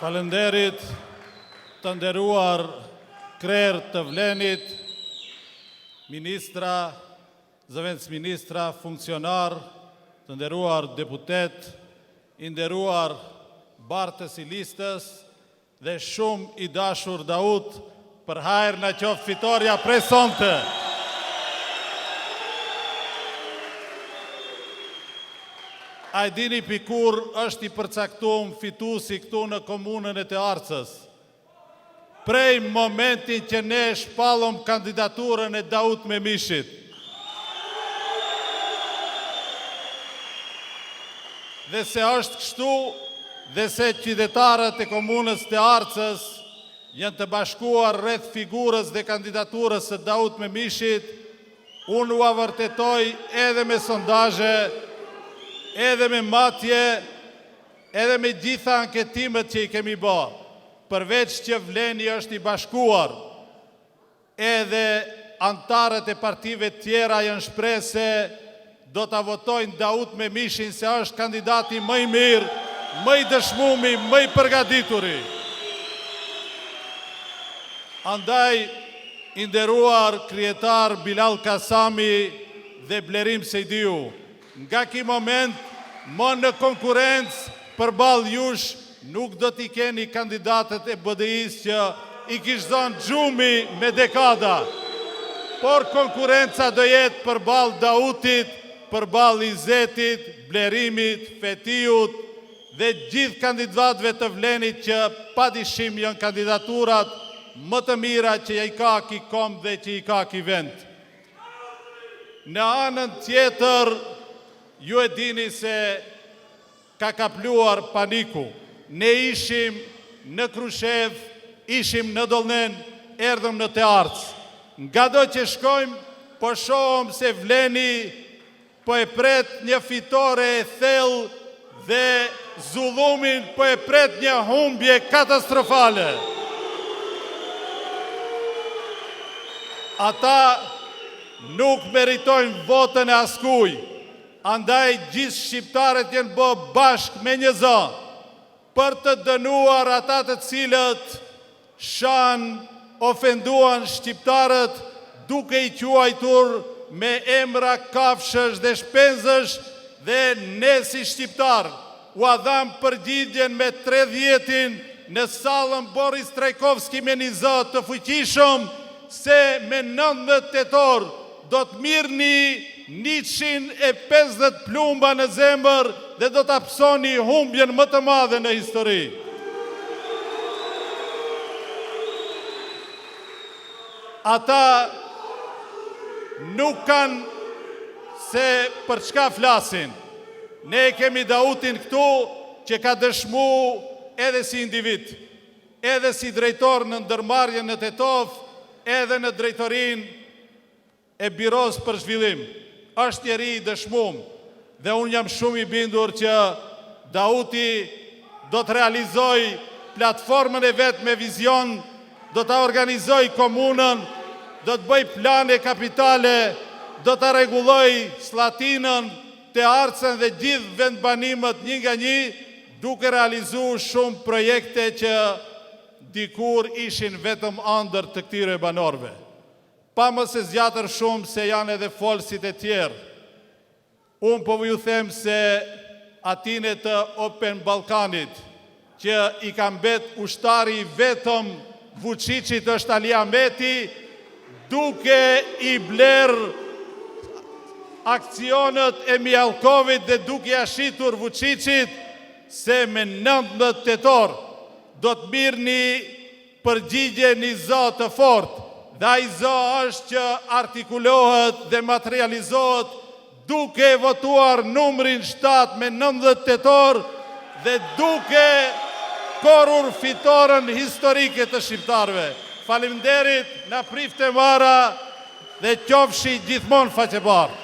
Falenderit të nderuar krerë të Vlenit, ministra, zëvendës ministra, funksionar, të nderuar deputet, i nderuar bartës i listës dhe shumë i dashur Daut, për hajër në qoftë fitoria prej sonte. A e dini pikur është i përcaktuar fituesi këtu në komunën e Të Arcës? Prej momentin që ne shpallëm kandidaturën e Daut Memishit. Dhe se është kështu, dhe se qytetarët e komunës Të Arcës janë të bashkuar rreth figurës dhe kandidaturës së Daut Memishit, unë u avërtetoj edhe me sondazhe, edhe me matje, edhe me gjitha anketimet që i kemi bë, përveç që Vleni është i bashkuar, edhe antarët e partive tjera janë shprehë se do ta votojnë Daut Memishin se është kandidati më i mirë, më i dëshmuar, më i përgatituri. Andaj, i nderuar kryetar Bilal Kasami dhe Blerim Sejdiu, nga ky moment, më në konkurencë përballë jush, nuk do t'i keni kandidatët e BDI-s që i kishë dhënë Xhumi me dekada, por konkurenca do jetë përballë Dautit, përballë Izetit, Blerimit, Fetiut dhe gjithë kandidatëve të Vlenit që padyshim janë kandidaturat më të mira që i ka ky kom dhe që i ka ky vend. Në anën tjetër, ju e dini se ka kapluar paniku. Ne ishim në Krushev, ishim në Dollnen, erdhëm në Të Arcë. Nga do që shkojmë, po shohëm se Vleni po e pret një fitore e thellë dhe Zullumin po e pret një humbje katastrofale. Ata nuk meritojnë votën e askujt. Andaj gjithë shqiptarët jenë bë bashkë me një zë, për të dënuar ata të cilët ofenduan shqiptarët duke i quajtur me emra kafshësh dhe shpenzësh, dhe ne si shqiptar u dham përgjigjen me 30-in në sallën Boris Trajkovski me një zë të fuqishëm se me 19 tetor do të mirni 150 plumba në zemër dhe do të hapsoni humbjen më të madhe në histori. Ata nuk kanë se për çka flasin. Ne kemi Dautin këtu që ka dëshmu edhe si individ, edhe si drejtor në ndërmarrjen në Tetov, edhe në drejtorin e Biros për Zhvillim. Është njeri i dëshmuar dhe unë jam shumë i bindur që Dauti do të realizoj platformën e vetë me vizion, do të organizoj komunën, do të bëj plane kapitale, do të rregulloj Slatinën, Të Arcën dhe gjithë vendbanimet një nga një, duke realizuar shumë projekte që dikur ishin vetëm ëndër të këtyre banorëve. Pa më se zgjatër shumë se janë edhe folësit e tjerë. Unë po ju them se atine të Open Balkanit, që i ka mbet ushtari vetëm Vučićit është Ali Ahmeti, duke i bler aksionet e Mjalkovit dhe duke ashitur Vučićit se me 19 tetor do të mirni përgjigje një zë të fortë. Dhe ai zë është që artikulohet dhe materializohet duke votuar numrin 7 me 19 tetor dhe duke korur fitoren historike të shqiptarëve. Faleminderit, na prifte mara dhe qofshi gjithmonë faqebar.